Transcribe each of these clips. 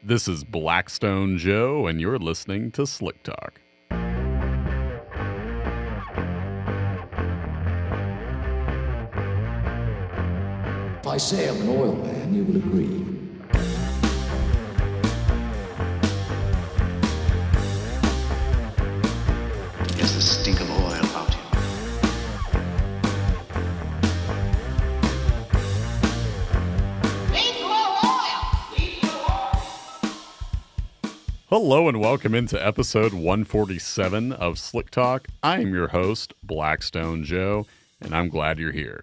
This is Blackstone Joe, and you're listening to Slick Talk. If I say I'm an oil man, you will agree. There's the stink of oil about you. Hello and welcome into episode 147 of Slick Talk. I am your host, Blackstone Joe, and I'm glad you're here.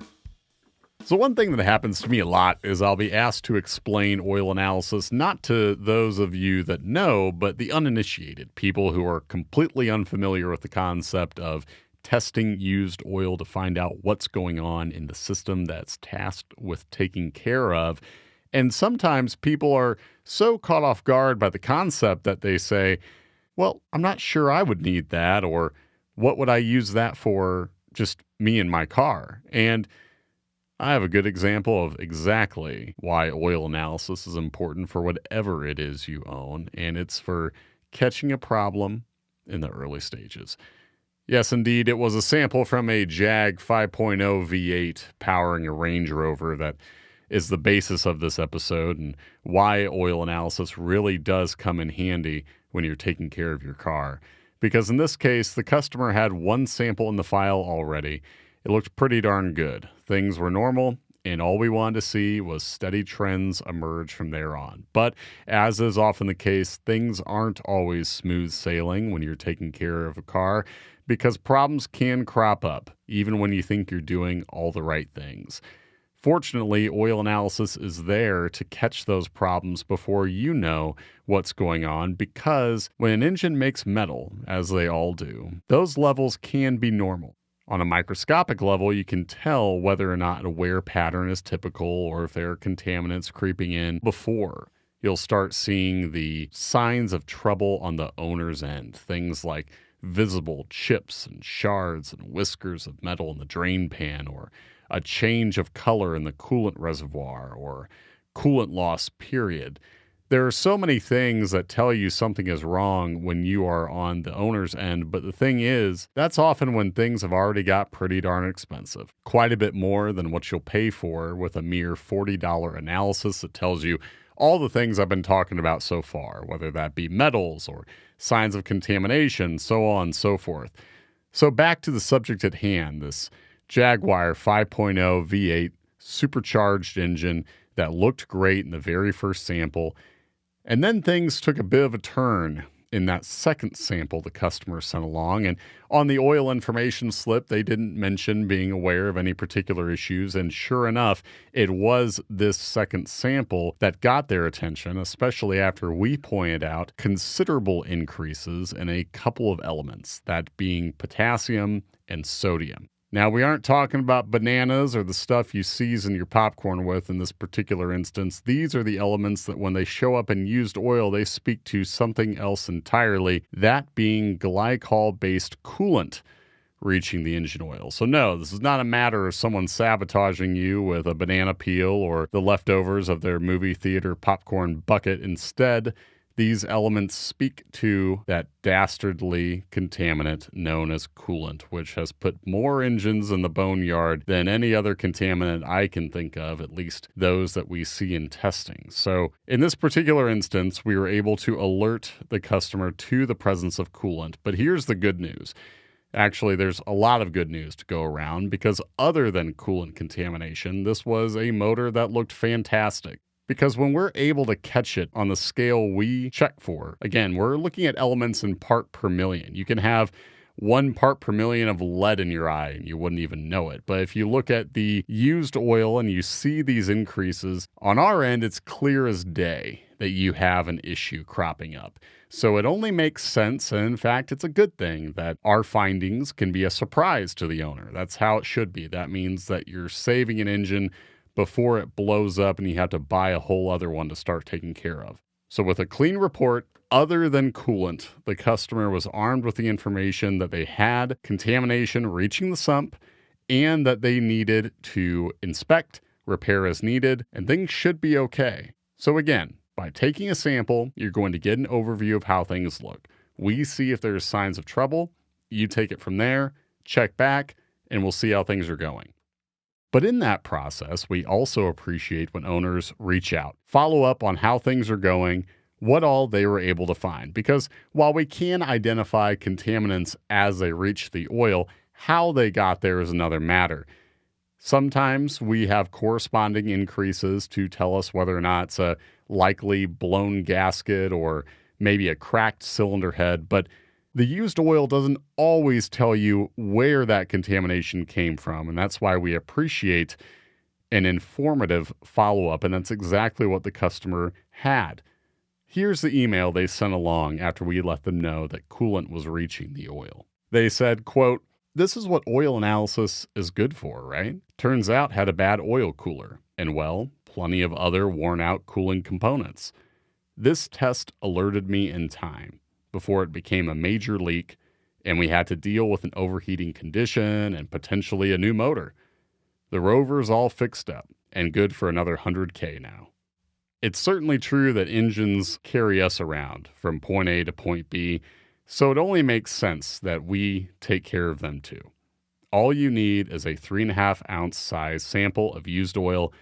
So one thing that happens to me a lot is I'll be asked to explain oil analysis, not to those of you that know, but the uninitiated, people who are completely unfamiliar with the concept of testing used oil to find out what's going on in the system that's tasked with taking care of. And sometimes people are so caught off guard by the concept that they say, well, I'm not sure I would need that, or what would I use that for, just me and my car? And I have a good example of exactly why oil analysis is important for whatever it is you own, and it's for catching a problem in the early stages. Yes, indeed, it was a sample from a Jag 5.0 V8 powering a Range Rover that is the basis of this episode and why oil analysis really does come in handy when you're taking care of your car. Because in this case, the customer had one sample in the file already. It looked pretty darn good. Things were normal, and all we wanted to see was steady trends emerge from there on. But as is often the case, things aren't always smooth sailing when you're taking care of a car, because problems can crop up, even when you think you're doing all the right things. Fortunately, oil analysis is there to catch those problems before you know what's going on, because when an engine makes metal, as they all do, those levels can be normal. On a microscopic level, you can tell whether or not a wear pattern is typical or if there are contaminants creeping in before you'll start seeing the signs of trouble on the owner's end. Things like visible chips and shards and whiskers of metal in the drain pan, or a change of color in the coolant reservoir, or coolant loss period. There are so many things that tell you something is wrong when you are on the owner's end, but the thing is, that's often when things have already got pretty darn expensive. Quite a bit more than what you'll pay for with a mere $40 analysis that tells you all the things I've been talking about so far, whether that be metals or signs of contamination, so on and so forth. So back to the subject at hand, this Jaguar 5.0 V8 supercharged engine that looked great in the very first sample. And then things took a bit of a turn in that second sample the customer sent along. And on the oil information slip, they didn't mention being aware of any particular issues. And sure enough, it was this second sample that got their attention, especially after we pointed out considerable increases in a couple of elements, that being potassium and sodium. Now, we aren't talking about bananas or the stuff you season your popcorn with in this particular instance. These are the elements that when they show up in used oil, they speak to something else entirely, that being glycol-based coolant reaching the engine oil. So no, this is not a matter of someone sabotaging you with a banana peel or the leftovers of their movie theater popcorn bucket. Instead, these elements speak to that dastardly contaminant known as coolant, which has put more engines in the boneyard than any other contaminant I can think of, at least those that we see in testing. So in this particular instance, we were able to alert the customer to the presence of coolant. But here's the good news. Actually, there's a lot of good news to go around, because other than coolant contamination, this was a motor that looked fantastic. Because when we're able to catch it on the scale we check for, again, we're looking at elements in part per million. You can have 1 part per million of lead in your eye and you wouldn't even know it. But if you look at the used oil and you see these increases, on our end, it's clear as day that you have an issue cropping up. So it only makes sense, and in fact, it's a good thing that our findings can be a surprise to the owner. That's how it should be. That means that you're saving an engine before it blows up and you have to buy a whole other one to start taking care of. So with a clean report, other than coolant, the customer was armed with the information that they had contamination reaching the sump and that they needed to inspect, repair as needed, and things should be okay. So again, By taking a sample, you're going to get an overview of how things look. We see if there's signs of trouble, you take it from there, check back, and we'll see how things are going. But in that process, we also appreciate when owners reach out, follow up on how things are going, what all they were able to find. Because while we can identify contaminants as they reach the oil, how they got there is another matter. Sometimes we have corresponding increases to tell us whether or not it's a likely blown gasket or maybe a cracked cylinder head, but the used oil doesn't always tell you where that contamination came from, and that's why we appreciate an informative follow-up, and that's exactly what the customer had. Here's the email they sent along after we let them know that coolant was reaching the oil. They said, quote, "This is what oil analysis is good for, right? Turns out had a bad oil cooler, and well, plenty of other worn-out cooling components. This test alerted me in time, before it became a major leak, and we had to deal with an overheating condition and potentially a new motor. The Rover's all fixed up and good for another $100K now." It's certainly true that engines carry us around from point A to point B, so it only makes sense that we take care of them too. All you need is a 3.5 ounce size sample of used oil,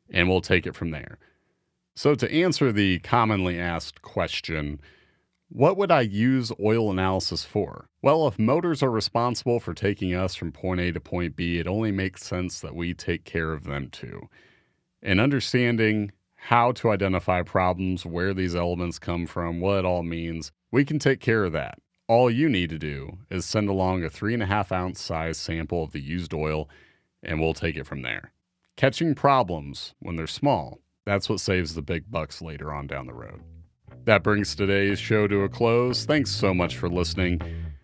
and we'll take it from there. So to answer the commonly asked question, what would I use oil analysis for? Well, if motors are responsible for taking us from point A to point B, it only makes sense that we take care of them too. And understanding how to identify problems, where these elements come from, what it all means, we can take care of that. All you need to do is send along a 3.5 ounce size sample of the used oil, and we'll take it from there. Catching problems when they're small, that's what saves the big bucks later on down the road. That brings today's show to a close. Thanks so much for listening.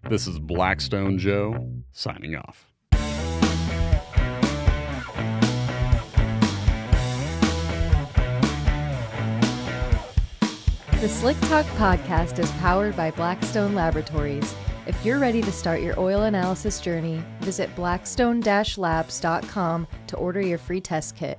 This is Blackstone Joe, signing off. The Slick Talk podcast is powered by Blackstone Laboratories. If you're ready to start your oil analysis journey, visit blackstone-labs.com to order your free test kit.